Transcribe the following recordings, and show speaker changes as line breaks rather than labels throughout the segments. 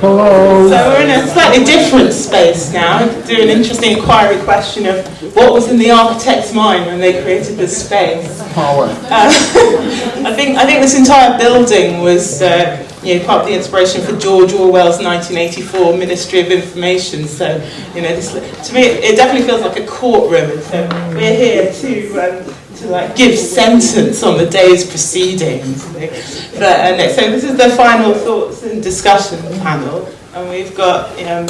Hello.
So we're in a slightly different space now, do an interesting inquiry question of what was in the architect's mind when they created this space. I think this entire building was part of the inspiration for George Orwell's 1984 Ministry of Information. So, to me, it definitely feels like a courtroom. And so we're here to give sentence on the day's proceedings. So this is the final thoughts and discussion panel, and we've got I'm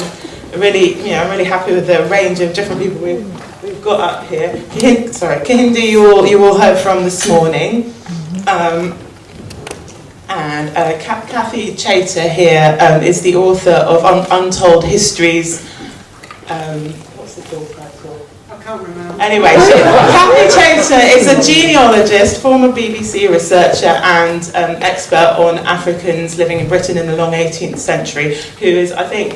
really happy with the range of different people we've got up here. Kahinda, you all heard from this morning. And Kathy Chater here is the author of Untold Histories. What's the full title?
I can't remember.
Anyway, Kathy Chater is a genealogist, former BBC researcher and expert on Africans living in Britain in the long 18th century, who is, I think,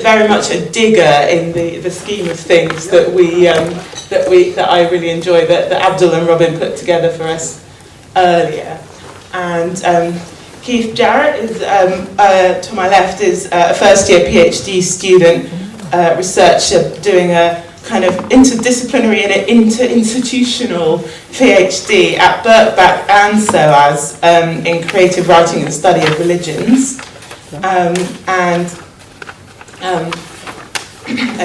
very much a digger in the scheme of things that I really enjoy, that Abdul and Robin put together for us earlier. And Keith Jarrett is to my left is a first-year PhD student, researcher doing a kind of interdisciplinary and inter-institutional PhD at Birkbeck and SOAS in creative writing and study of religions, and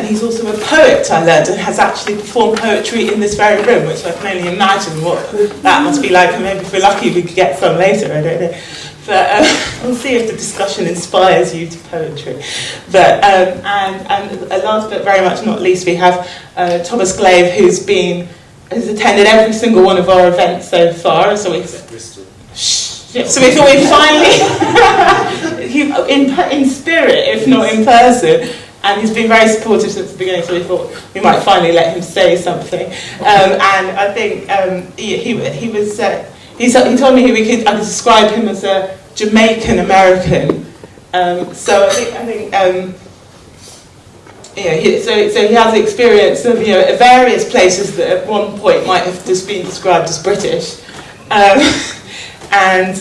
he's also a poet, I learned, and has actually performed poetry in this very room, which I can only imagine what that must be like, and maybe if we're lucky we could get some later, I don't know. But we'll see if the discussion inspires you to poetry. But and last but very much not least, we have Thomas Glave, who's attended every single one of our events so far. So we thought we'd finally, in spirit, if not in person. And he's been very supportive since the beginning, so we thought we might finally let him say something. And I think he told me I could describe him as a Jamaican American. So I think so he has experience of various places that at one point might have just been described as British, and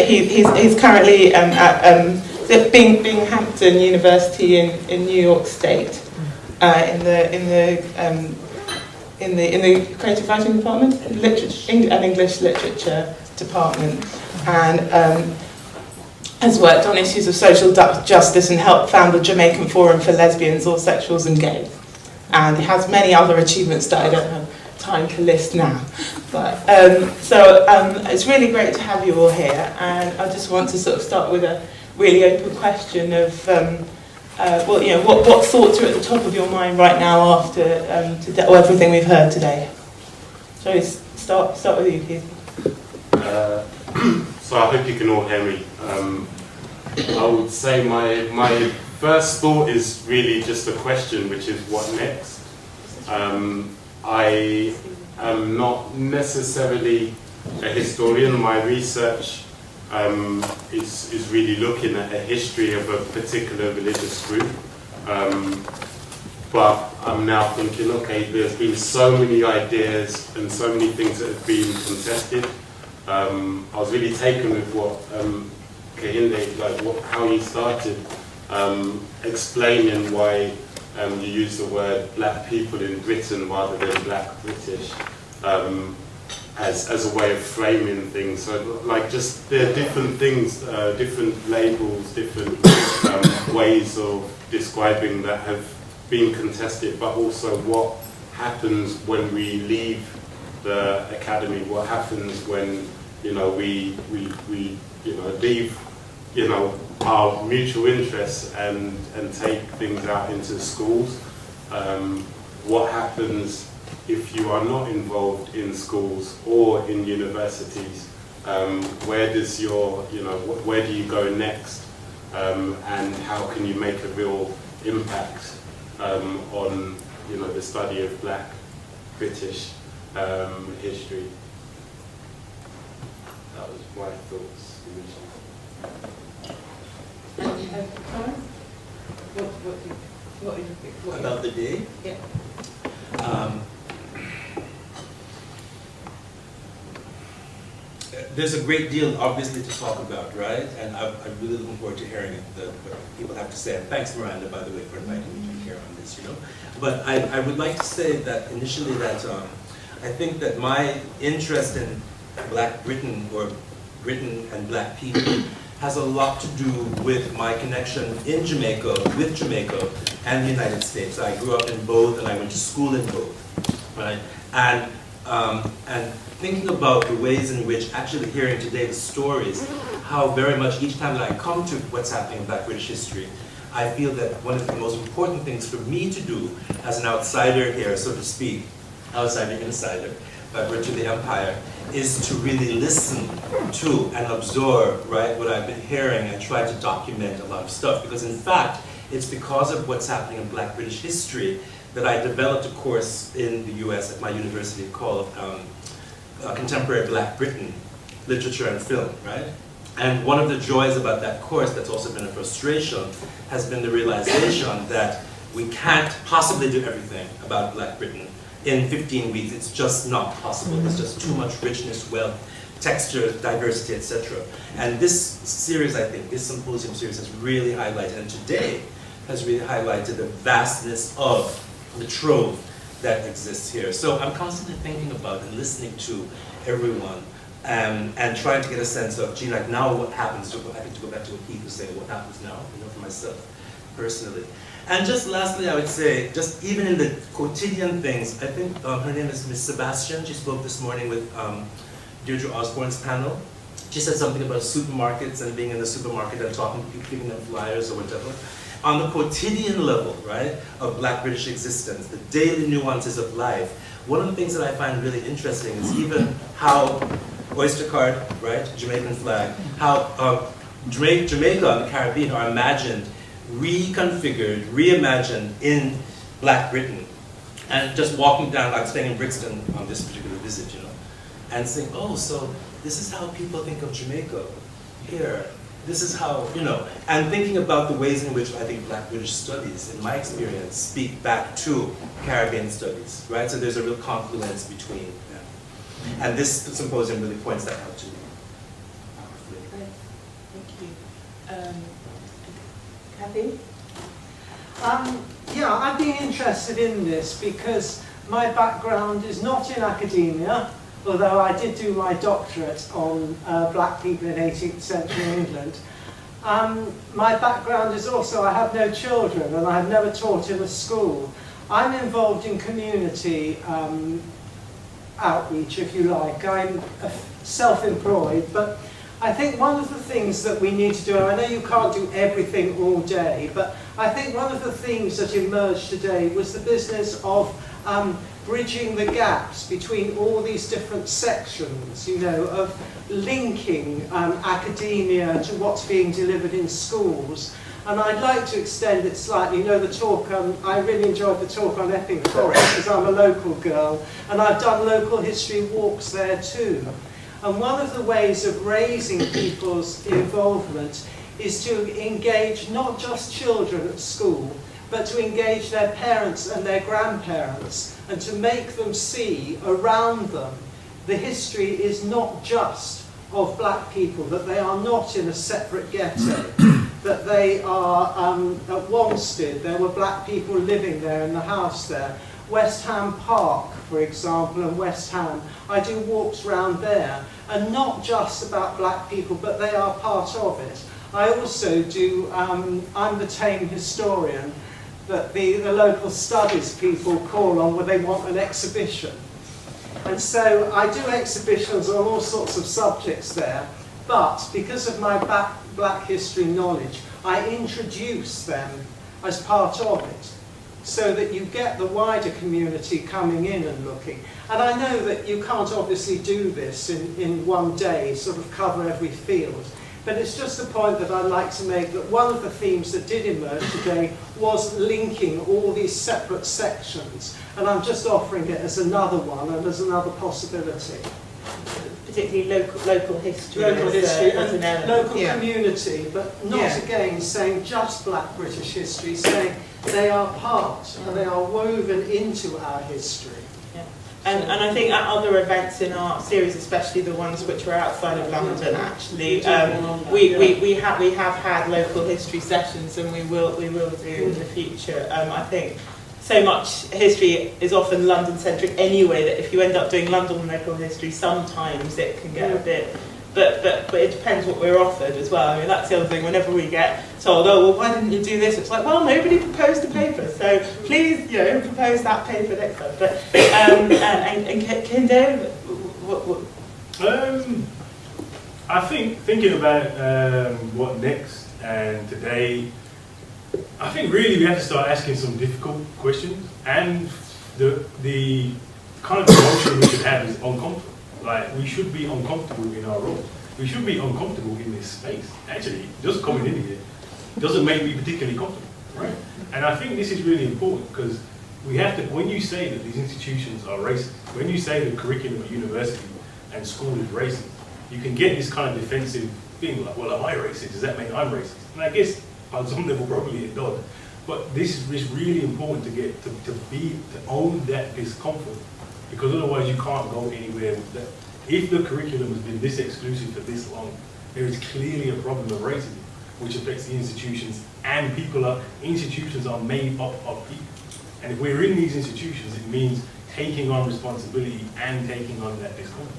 he's currently at Binghampton University in New York State, in the creative writing department, and English literature department, and has worked on issues of social justice and helped found the Jamaican Forum for Lesbians, Aursexuals and Gays, and has many other achievements that I don't have time to list now. But it's really great to have you all here, and I just want to sort of start with a really open question of what thoughts are at the top of your mind right now after everything we've heard today. So start with you, Keith.
So I hope you can all hear me. I would say my first thought is really just a question, which is what next? I am not necessarily a historian. My research is really looking at a history of a particular religious group. But I'm now thinking, okay, there's been so many ideas and so many things that have been contested. I was really taken with what Kahinda, how he started explaining why you use the word black people in Britain rather than black British. As a way of framing things, so just there are different things, different labels, different ways of describing that have been contested, but also what happens when we leave the academy, what happens when we leave our mutual interests and take things out into schools. What happens if you are not involved in schools or in universities? Where does where do you go next, and how can you make a real impact on the study of black British history? That was my thoughts initially.
What did you think?
About the day?
Yeah.
there's a great deal, obviously, to talk about, right? And I'm really looking forward to hearing what people have to say. And thanks, Miranda, by the way, for inviting me to be here on this, you know. But I would like to say that initially that I think that my interest in Black Britain, or Britain and Black people, has a lot to do with my connection in Jamaica, with Jamaica, and the United States. I grew up in both, and I went to school in both, right? And thinking about the ways in which, actually hearing today the stories, how very much each time that I come to what's happening in Black British history, I feel that one of the most important things for me to do as an outsider here, so to speak, outsider, insider, by virtue of the empire, is to really listen to and absorb, right, what I've been hearing and try to document a lot of stuff. Because in fact, it's because of what's happening in Black British history that I developed a course in the US at my university called Contemporary Black Britain, Literature and Film, right? And one of the joys about that course that's also been a frustration has been the realization that we can't possibly do everything about Black Britain in 15 weeks. It's just not possible. There's just too much richness, wealth, texture, diversity, etc. And this series, I think, this symposium series has really highlighted, and today has really highlighted the vastness of the trove that exists here. So I'm constantly thinking about and listening to everyone and trying to get a sense of, gee, like now what happens? I think to go back to what Keith was saying, what happens now, you know, for myself personally. And just lastly, I would say, just even in the quotidian things, I think her name is Miss Sebastian. She spoke this morning with Deirdre Osborne's panel. She said something about supermarkets and being in the supermarket and talking to people, giving them flyers or whatever. On the quotidian level, right, of Black British existence, the daily nuances of life, one of the things that I find really interesting is even how Oyster card, right, Jamaican flag, how Jamaica and the Caribbean are imagined, reconfigured, reimagined in Black Britain. And just walking down, like staying in Brixton on this particular visit, you know, and saying, oh, so this is how people think of Jamaica here. This is how, you know, and thinking about the ways in which I think Black British studies, in my experience, speak back to Caribbean studies, right? So there's a real confluence between them. And this symposium really points that out to me.
Thank you. Kathy?
Yeah, I'd be interested in this because my background is not in academia, although I did do my doctorate on Black people in 18th century England. My background is also, I have no children and I've never taught in a school. I'm involved in community outreach, if you like. I'm self-employed, but I think one of the things that we need to do, and I know you can't do everything all day, but I think one of the themes that emerged today was the business of bridging the gaps between all these different sections, you know, of linking academia to what's being delivered in schools. And I'd like to extend it slightly. You know, the talk, I really enjoyed the talk on Epping Forest because I'm a local girl, and I've done local history walks there too. And one of the ways of raising people's involvement is to engage not just children at school, but to engage their parents and their grandparents, and to make them see around them the history is not just of Black people, that they are not in a separate ghetto, that they are at Wanstead, there were Black people living there in the house there. West Ham Park, for example, and West Ham, I do walks round there, and not just about Black people, but they are part of it. I also do, I'm the tame historian that the local studies people call on when they want an exhibition. And so I do exhibitions on all sorts of subjects there, but because of my Black history knowledge, I introduce them as part of it, so that you get the wider community coming in and looking. And I know that you can't obviously do this in one day, sort of cover every field, but it's just a point that I'd like to make, that one of the themes that did emerge today was linking all these separate sections, and I'm just offering it as another one and as another possibility.
Particularly local history.
Local history and
an
local community, but not again saying just Black British history, saying they are part and they are woven into our history.
Yeah. And I think at other events in our series, especially the ones which were outside of London, actually, we have had local history sessions, and we will do in the future. I think so much history is often London-centric anyway, that if you end up doing London local history, sometimes it can get a bit. But it depends what we're offered as well. I mean, that's the other thing. Whenever we get told, oh, well, why didn't you do this? It's like, well, nobody proposed a paper, so please, propose that paper next time. But and can Dave, what?
I think thinking about what next and today, I think really we have to start asking some difficult questions, and the kind of emotion we should have is uncomfortable. Like, we should be uncomfortable in our role. We should be uncomfortable in this space. Actually, just coming in here doesn't make me particularly comfortable, right? And I think this is really important, because we have to, when you say that these institutions are racist, when you say the curriculum at university and school is racist, you can get this kind of defensive thing like, well, am I racist? Does that mean I'm racist? And I guess on some level probably it does. But this is really important to get, to own that discomfort, because otherwise you can't go anywhere with that. If the curriculum has been this exclusive for this long, there is clearly a problem of racism, which affects the institutions, and institutions are made up of people. And if we're in these institutions, it means taking on responsibility and taking on that discomfort.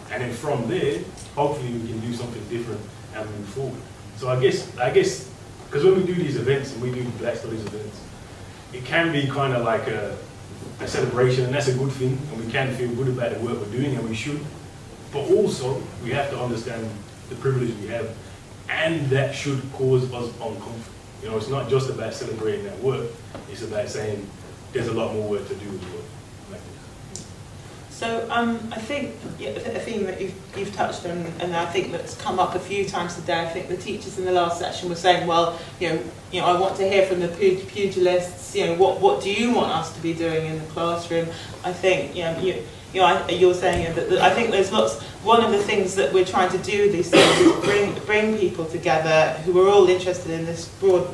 And then from there, hopefully we can do something different and move forward. So I guess, because when we do these events, and we do Black Studies events, it can be kind of like a celebration, and that's a good thing, and we can feel good about the work we're doing, and we should. But also, we have to understand the privilege we have, and that should cause us uncomfort. It's not just about celebrating that work, it's about saying there's a lot more work to do as well. Like this.
So I think a theme that you've touched on, and I think that's come up a few times today. I think the teachers in the last session were saying, well, I want to hear from the pugilists. What do you want us to be doing in the classroom? I think you're saying that I think there's lots. One of the things that we're trying to do with these things is bring people together who are all interested in this broad,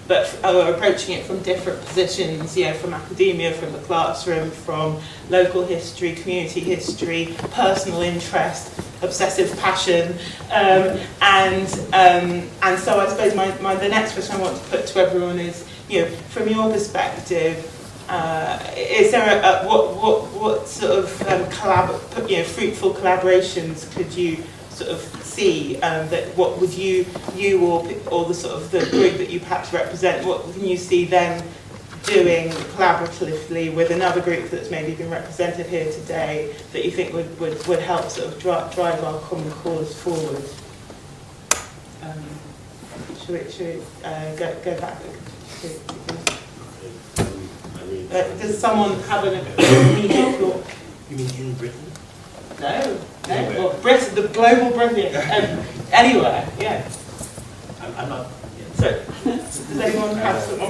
but are approaching it from different positions. From academia, from the classroom, from local history, community history, personal interest, obsessive passion, and so I suppose the next question I want to put to everyone is, from your perspective. Is there what sort of fruitful collaborations could you sort of see that what would you or the sort of the group that you perhaps represent, what can you see them doing collaboratively with another group that's maybe been represented here today that you think would help sort of drive our common cause forward? Should we go back to does someone have an immediate thought?
You mean in Britain?
No. Well, Britain, the global Britain, anywhere, yeah.
I'm not.
Yeah. So, does anyone have some?
I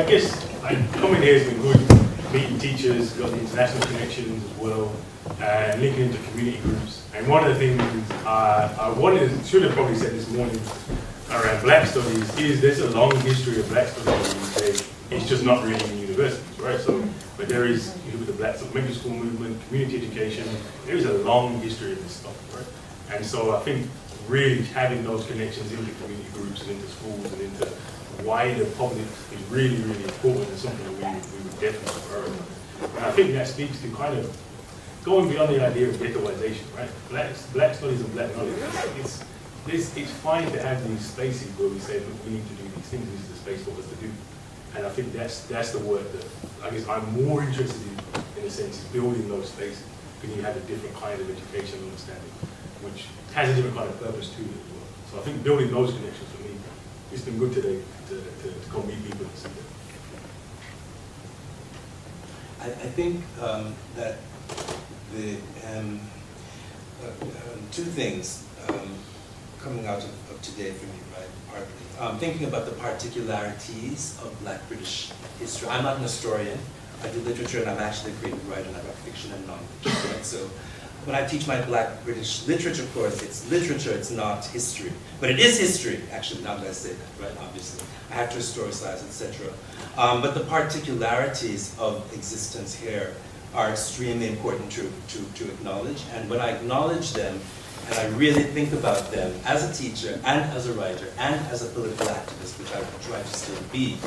guess coming here has been good. Meeting teachers, got the international connections as well, and linking into community groups. And one of the things should have probably said this morning around Black Studies is there's a long history of Black Studies in the UK. It's just not really in universities, right? So, but there is, with the Black Elementary School movement, community education, there is a long history of this stuff, right? And so I think really having those connections into community groups and into schools and into wider public is really, really important and something that we would definitely prioritize. And I think that speaks to kind of going beyond the idea of ghettoization, right? Black Studies and Black knowledge, it's fine to have these spaces where we say, look, we need to do these things, this is the space for us to do. And I think that's the work that I guess I'm more interested in a sense, is building those spaces, because you have a different kind of education understanding, which has a different kind of purpose to it as well. So I think building those connections for me, it's been good today to go meet people and see them.
I think that the two things coming out of today for me, right? Partly thinking about the particularities of Black British history. I'm not an historian. I do literature, and I'm actually a creative writer, and I write fiction and nonfiction. Right? So when I teach my Black British literature course, it's literature, it's not history. But it is history, actually, now that I say that, right? Obviously. I have to historicize, etc. But the particularities of existence here are extremely important to acknowledge. And when I acknowledge them, and I really think about them as a teacher, and as a writer, and as a political activist, which I try to still be,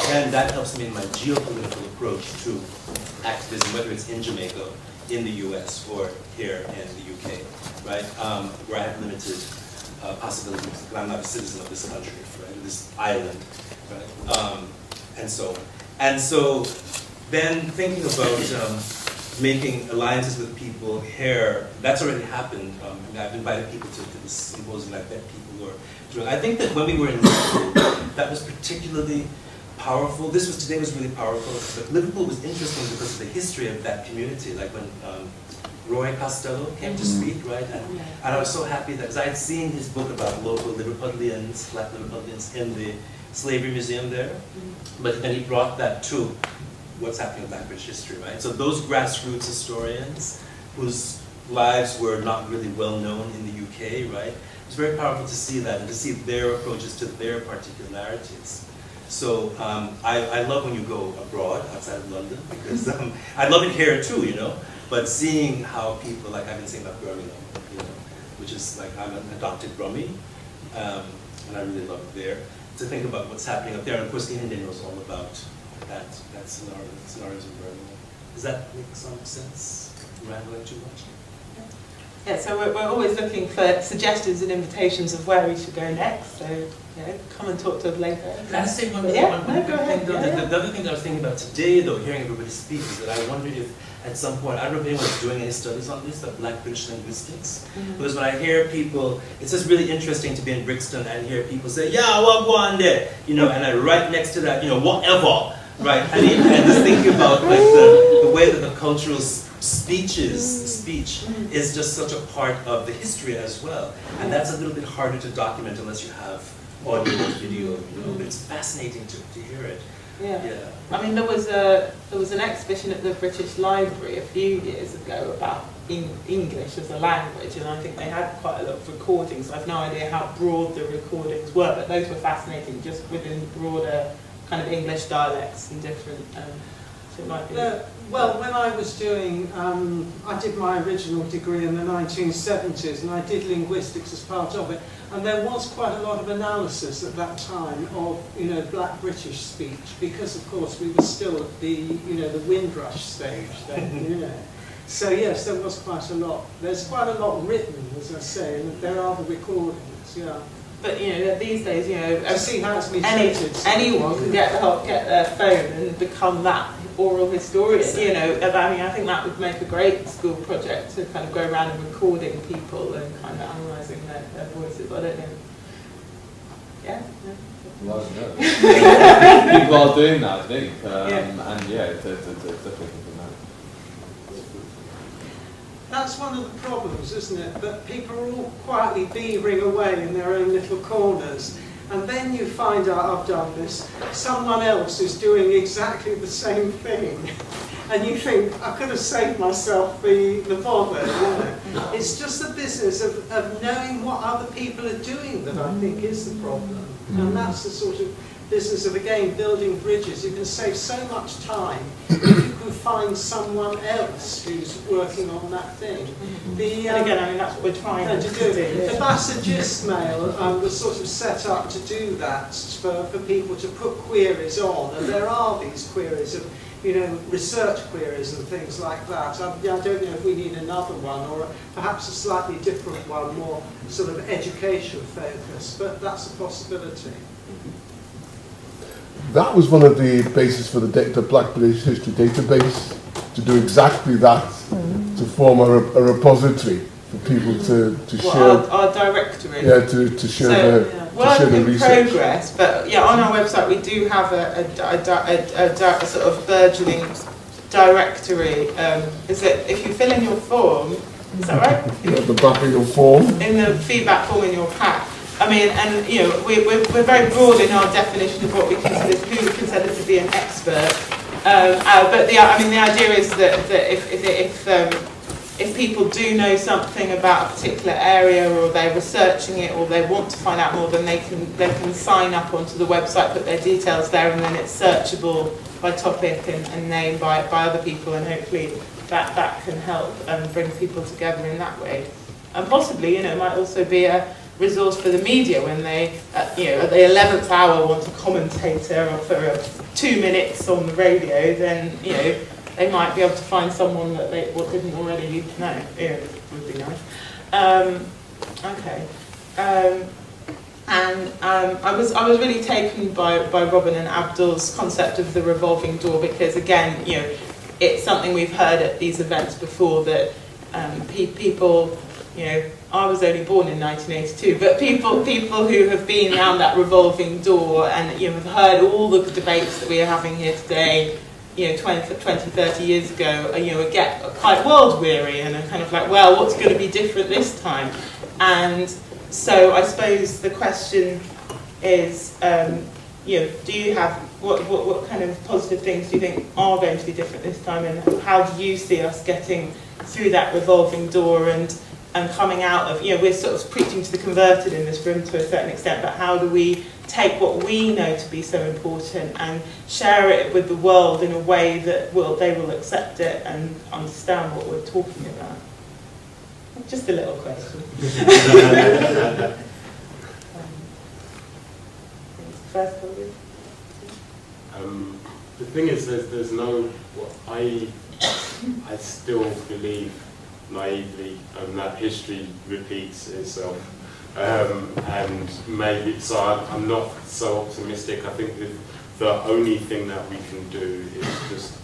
then that helps me in my geopolitical approach to activism, whether it's in Jamaica, in the US, or here in the UK, right? Where I have limited possibilities, because I'm not a citizen of this country, right? This island, right? And so on. And so then thinking about making alliances with people here, that's already happened. I've invited people to this symposium. I've met people who are doing. I think that when we were in Liverpool, that was particularly powerful. Today was really powerful. But Liverpool was interesting because of the history of that community. Like when Roy Costello came to speak, right? And I was so happy that, because I had seen his book about local Liverpudlians, Black Liverpudlians in the Slavery Museum there. But then he brought that to what's happening in Black British history, right? So those grassroots historians whose lives were not really well known in the UK, right? It's very powerful to see that and to see their approaches to their particularities. So I love when you go abroad, outside of London, because I love it here too, you know? But seeing how people, like I've been saying about Birmingham, you know, which is like, I'm an adopted Brummie, and I really love it there. To think about what's happening up there, and of course the Indian knows all about that scenarios in Birmingham. Does that make some sense? Rambling too much?
Yeah, so we're always looking for suggestions and invitations of where we should go next. So, you know, come and talk to us later.
Can I say one
Go ahead.
thing though? The other thing that I was thinking about today, though, hearing everybody speak, is that I wondered if at some point, I don't know if anyone's doing any studies on this, but Black British linguistics. Because when I hear people, it's just really interesting to be in Brixton and hear people say, yeah, what go on there? You know, and right next to that, you know, whatever. Right, and just thinking about like the way that the cultural speech is just such a part of the history as well, and that's a little bit harder to document unless you have audio or video, you know. But it's fascinating to hear it.
Yeah. I mean, there was an exhibition at the British Library a few years ago about English as a language, and I think they had quite a lot of recordings. I have no idea how broad the recordings were, but those were fascinating, just within broader kind of English dialects and different. So it might be.
Well, when I was doing, I did my original degree in the 1970s, and I did linguistics as part of it, and there was quite a lot of analysis at that time of, you know, Black British speech, because of course we were still at the, you know, the Windrush stage then, you know. So yes, there was quite a lot. There's quite a lot written, as I say, and there are the recordings, yeah.
But you know, these days, you know,
To see how it's been
anyone can get their phone and become that oral historian. You know, I mean, I think that would make a great school project to kind of go around and recording people and kind of analysing their voices. I don't know. Yeah.
Well, no. People are doing that, I think, and yeah, it's definitely.
That's one of the problems, isn't it? That people are all quietly beavering away in their own little corners. And then you find out, I've done this, someone else is doing exactly the same thing. And you think, I could have saved myself the bother, you know. It's just the business of knowing what other people are doing that I think is the problem. And that's the sort of business of, again, building bridges. You can save so much time if you can find someone else who's working on that thing.
And again, I mean, that's what we're trying to do.
The Bassagismail mail was sort of set up to do that, for people to put queries on. And there are these queries of, you know, research queries and things like that. I don't know if we need another one, or perhaps a slightly different one, more sort of education focused, but that's a possibility.
That was one of the bases for the Black British History database, to do exactly that, to form a repository for people to share.
Our directory.
Yeah, to share the
work in
research.
progress, but yeah, on our website we do have a sort of burgeoning directory. Is it, if you fill in your form, is that right?
At the back of your form.
In the feedback form in your pack. I mean, and you know, we're very broad in our definition of what we consider, who we consider to be an expert. But the idea is that if people do know something about a particular area, or they're researching it, or they want to find out more, then they can sign up onto the website, put their details there, and then it's searchable topic and name by other people, and hopefully that can help bring people together in that way. And possibly, it might also be a resource for the media when they, at the 11th hour want a commentator for 2 minutes on the radio, then, they might be able to find someone that they didn't already know. It would be nice. Okay. I was really taken by Robin and Abdul's concept of the revolving door, because again, it's something we've heard at these events before, that people, I was only born in 1982, but people who have been around that revolving door and have heard all the debates that we are having here today, 20, 30 years ago, get quite world weary and are kind of like, well, what's going to be different this time? And so I suppose the question is, do you have, what kind of positive things do you think are going to be different this time, and how do you see us getting through that revolving door and coming out of, we're sort of preaching to the converted in this room to a certain extent, but how do we take what we know to be so important and share it with the world in a way that they will accept it and understand what we're talking about? Just a little question. First one.
The thing is, there's no. I still believe naively that history repeats itself, and maybe so. I'm not so optimistic. I think the only thing that we can do is just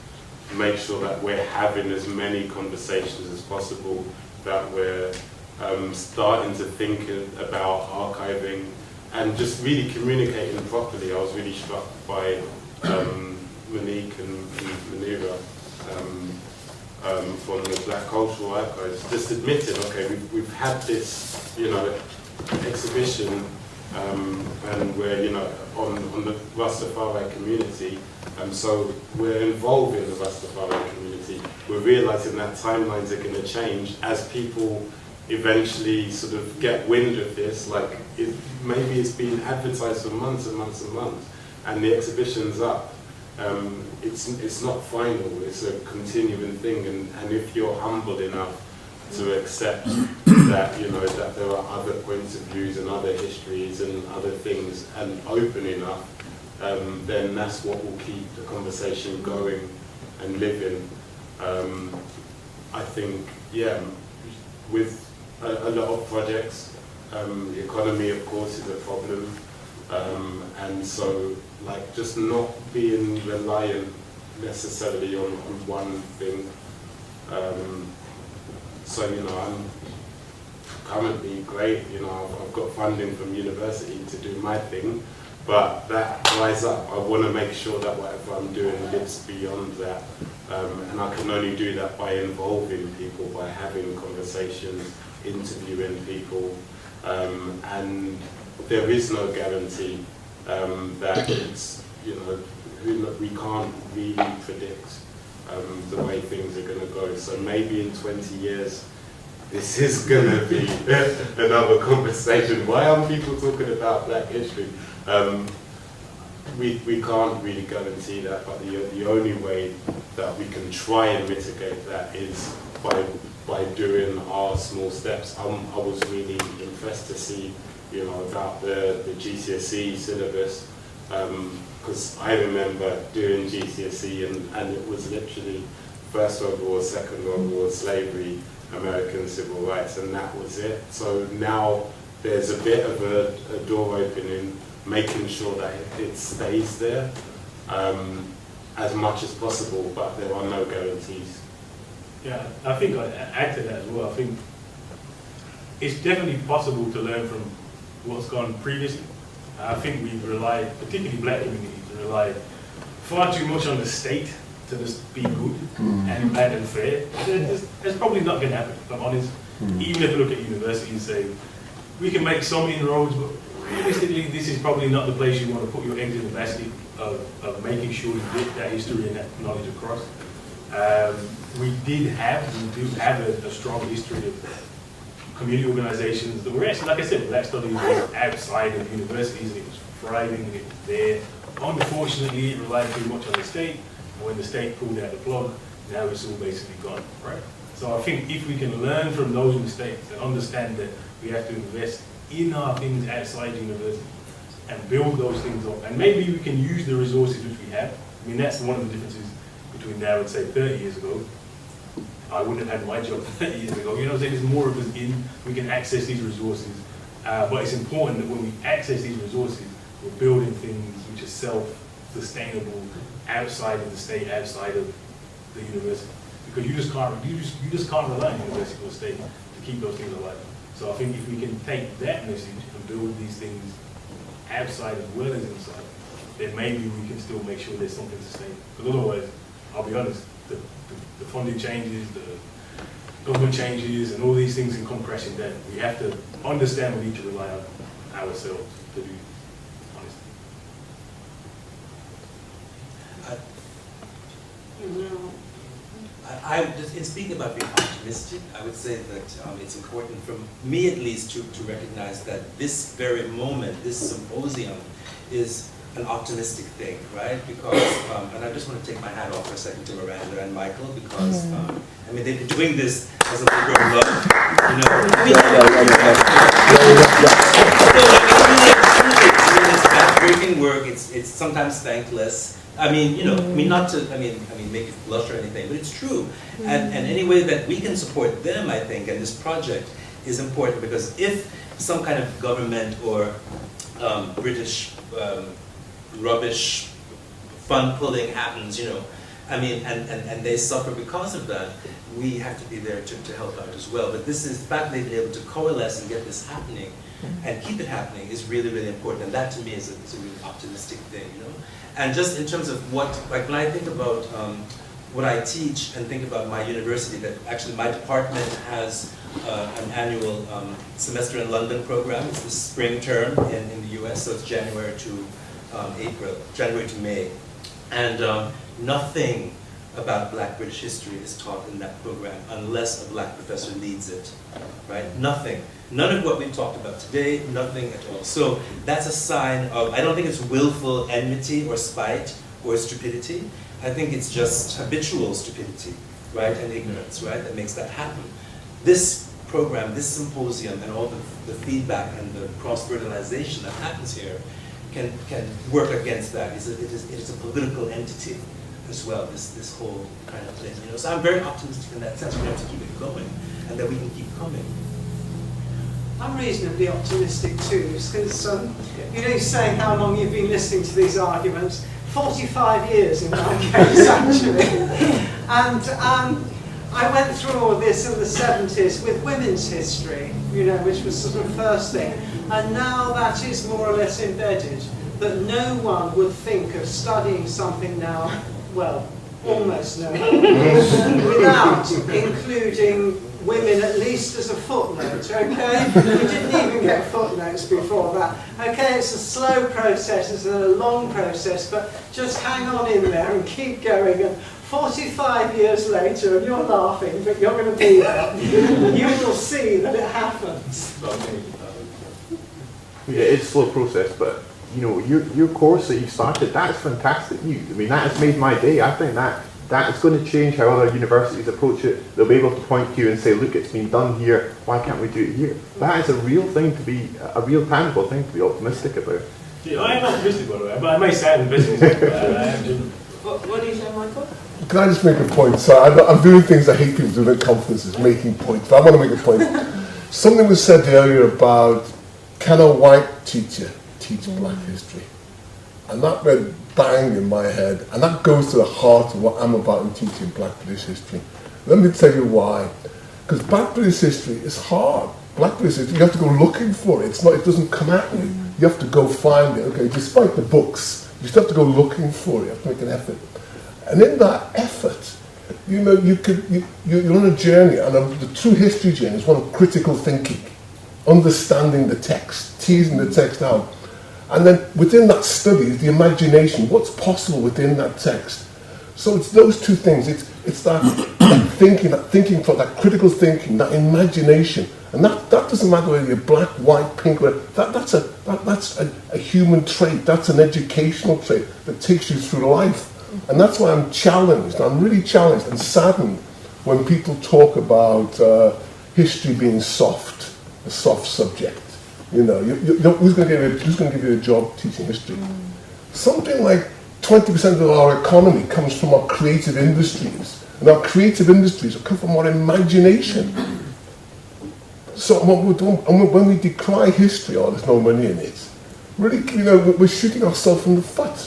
make sure that we're having as many conversations as possible, that we're starting to think about archiving and just really communicating properly. I was really struck by Monique and Miranda from the Black Cultural Archives, just admitting, okay, we've had this, exhibition, and we're, on the Rastafari community, so we're involving the Rastafari community. We're realizing that timelines are going to change as people eventually sort of get wind of this. Like, maybe it's been advertised for months and months and months, and the exhibition's up. It's not final, it's a continuing thing, and if you're humble enough to accept that, that there are other points of views and other histories and other things, and open enough, then that's what will keep the conversation going and living. I think, with a lot of projects, the economy, of course, is a problem. And so, just not being reliant necessarily on one thing. So, I'm currently great, I've got funding from university to do my thing, but that dries up. I want to make sure that whatever I'm doing lives beyond that. And I can only do that by involving people, by having conversations, interviewing people, and there is no guarantee that it's, we can't really predict the way things are going to go. So maybe in 20 years, this is going to be another conversation. Why aren't people talking about Black history? We can't really guarantee that, but the only way that we can try and mitigate that is by doing our small steps. I was really impressed to see, about the GCSE syllabus, because I remember doing GCSE and it was literally First World War, Second World War, slavery, American civil rights, and that was it. So now there's a bit of a door opening, making sure that it stays there as much as possible, but there are no guarantees.
Yeah, I think I'd add to that as well. I think it's definitely possible to learn from what's gone previously. I think we've relied, particularly Black communities, relied far too much on the state to just be good and bad and fair. That's probably not going to happen, if I'm honest. Even if you look at universities and say, we can make some inroads, but realistically, this is probably not the place you want to put your eggs in the basket of making sure you get that history and that knowledge across. We do have a strong history of community organisations that were actually, like I said, Black studies was outside of universities, and it was thriving, and it was there unfortunately, it relied too much on the state. And when the state pulled out the plug, now it's all basically gone, right? So I think if we can learn from those mistakes and understand that we have to invest in our things outside university and build those things up, and maybe we can use the resources which we have. I mean, that's one of the differences between now and say 30 years ago. I wouldn't have had my job 30 years ago. You know what I'm saying? There's more of us in, we can access these resources. But it's important that when we access these resources, we're building things which are self-sustainable outside of the state, outside of the university. Because you just can't rely on university or state to keep those things alive. So I think if we can take that message and build these things outside as well as inside, then maybe we can still make sure there's something sustainable. Because otherwise, I'll be honest, the funding changes, the government changes, and all these things can come crashing down. We have to understand we need to rely on ourselves to do honestly.
In speaking about being optimistic, I would say that it's important, from me at least, to recognize that this very moment, this symposium, is an optimistic thing, right? Because, and I just want to take my hat off for a second to Miranda and Michael, because, I mean, they've been doing this as a labor of love, you know. I mean, it's backbreaking work, it's sometimes thankless. I mean, you know, I mean, not to, I mean, make you blush or anything, but it's true. And any way that we can support them, I think, and this project is important, because if some kind of government or British rubbish fund pulling happens, you know, I mean, and they suffer because of that, we have to be there to help out as well. But this is, the fact they've been able to coalesce and get this happening and keep it happening is really, really important. And that to me is a really optimistic thing, you know. And just in terms of what, like when I think about what I teach and think about my university, that actually my department has an annual semester in London program. It's the spring term in the US, so it's January to January to May. And nothing about Black British history is taught in that program unless a Black professor leads it, right? Nothing. None of what we've talked about today, nothing at all. So that's a sign of, I don't think it's willful enmity or spite or stupidity. I think it's just habitual stupidity, right, and ignorance, right, that makes that happen. This program, this symposium, and all the feedback and the cross-fertilization that happens here can work against that. It is a political entity as well, this whole kind of thing. You know? So I'm very optimistic in that sense. We have to keep it going, and that we can keep coming.
I'm reasonably optimistic too, because you know, saying how long you've been listening to these arguments. 45 years in my case, actually. And I went through all this in the 70s with women's history, you know, which was sort of first thing. And now that is more or less embedded, that no one would think of studying something now, well, almost no one, without including women at least as a footnote, okay? We didn't even get footnotes before that. Okay, it's a slow process, it's a long process, but just hang on in there and keep going. And 45 years later, and you're laughing, but you're going to be there, you will see that it happens.
Yeah, it's a slow process, but you know, your course that you started, that's fantastic news. I mean, that has made my day. I think that's going to change how other universities approach it. They'll be able to point to you and say, look, it's been done here, why can't we do it here? That is a real thing to be, a real tangible thing to be optimistic about.
Yeah, I am optimistic, by the way, but I may sound pessimistic, but I am genuine.
What do you say, Michael?
Can I just make a point? So I'm doing things I hate people doing at conferences, making points, but I want to make a point. Something was said earlier about, can a white teacher teach Black history? And that went bang in my head, and that goes to the heart of what I'm about in teaching Black British history. Let me tell you why. Because Black British history is hard. Black British history, you have to go looking for it. It's not, it doesn't come at you. You have to go find it. Okay, despite the books, you still have to go looking for it. You have to make an effort. And in that effort, you know, you're on a journey, and the true history journey is one of critical thinking, understanding the text, teasing the text out. And then within that study is the imagination, what's possible within that text. So it's those two things. It's that, thinking for that critical thinking, that imagination, and that doesn't matter whether you're black, white, pink. That's a human trait. That's an educational trait that takes you through life, and that's why I'm challenged. I'm really challenged and saddened when people talk about history being soft, a soft subject. You know, who's going to give you a job teaching history? Something like 20% of our economy comes from our creative industries, and our creative industries come from our imagination. So when we decry history, oh, there's no money in it, really, you know, we're shooting ourselves in the foot.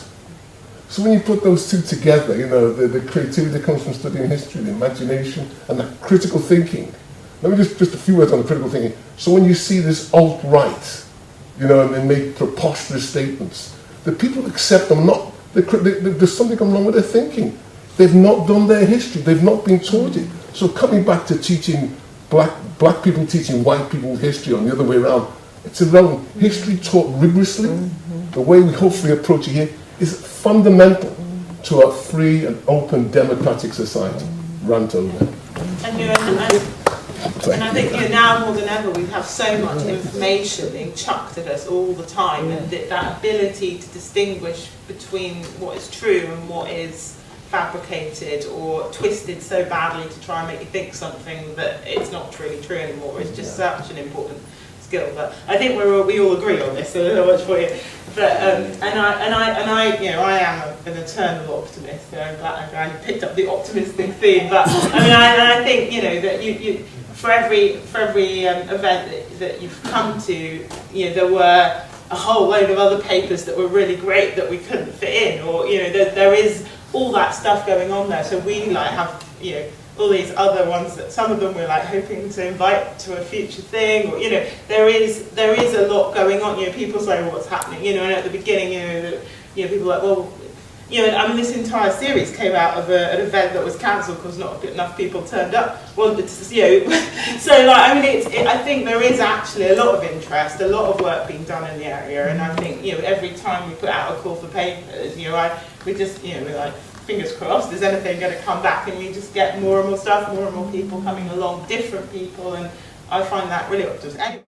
So when you put those two together, you know, the creativity that comes from studying history, the imagination, and that critical thinking. Let me just a few words on the critical thinking. So when you see this alt-right, you know, and they make preposterous statements, the people accept them not. There's something wrong with their thinking. They've not done their history. They've not been taught it. So coming back to teaching black people teaching white people history on the other way around, it's irrelevant. History taught rigorously, the way we hopefully approach it here, is fundamental to a free and open democratic society. Rant over.
And I think, you know, now more than ever we have so much information being chucked at us all the time, and that ability to distinguish between what is true and what is fabricated or twisted so badly to try and make you think something that it's not truly true anymore is just such an important skill. But I think we all agree on this, so there's not much for you. But and I, you know, I am an eternal optimist. So I'm glad you picked up the optimistic theme. But I mean, I think, you know, that you for every event that you've come to, you know, there were a whole load of other papers that were really great that we couldn't fit in, or, you know, there is all that stuff going on there. So we like have, you know, all these other ones that some of them we're like hoping to invite to a future thing, or, you know, there is a lot going on. You know, people say, well, what's happening? You know, and at the beginning, you know, people are like, well, you know, I mean, this entire series came out of an event that was cancelled because not enough people turned up. Well, it's, you know, so like, I mean, I think there is actually a lot of interest, a lot of work being done in the area, and I think, you know, every time we put out a call for papers, you know, we just, you know, we're like, fingers crossed, is anything going to come back, and we just get more and more stuff, more and more people coming along, different people, and I find that really optimistic. Anyway.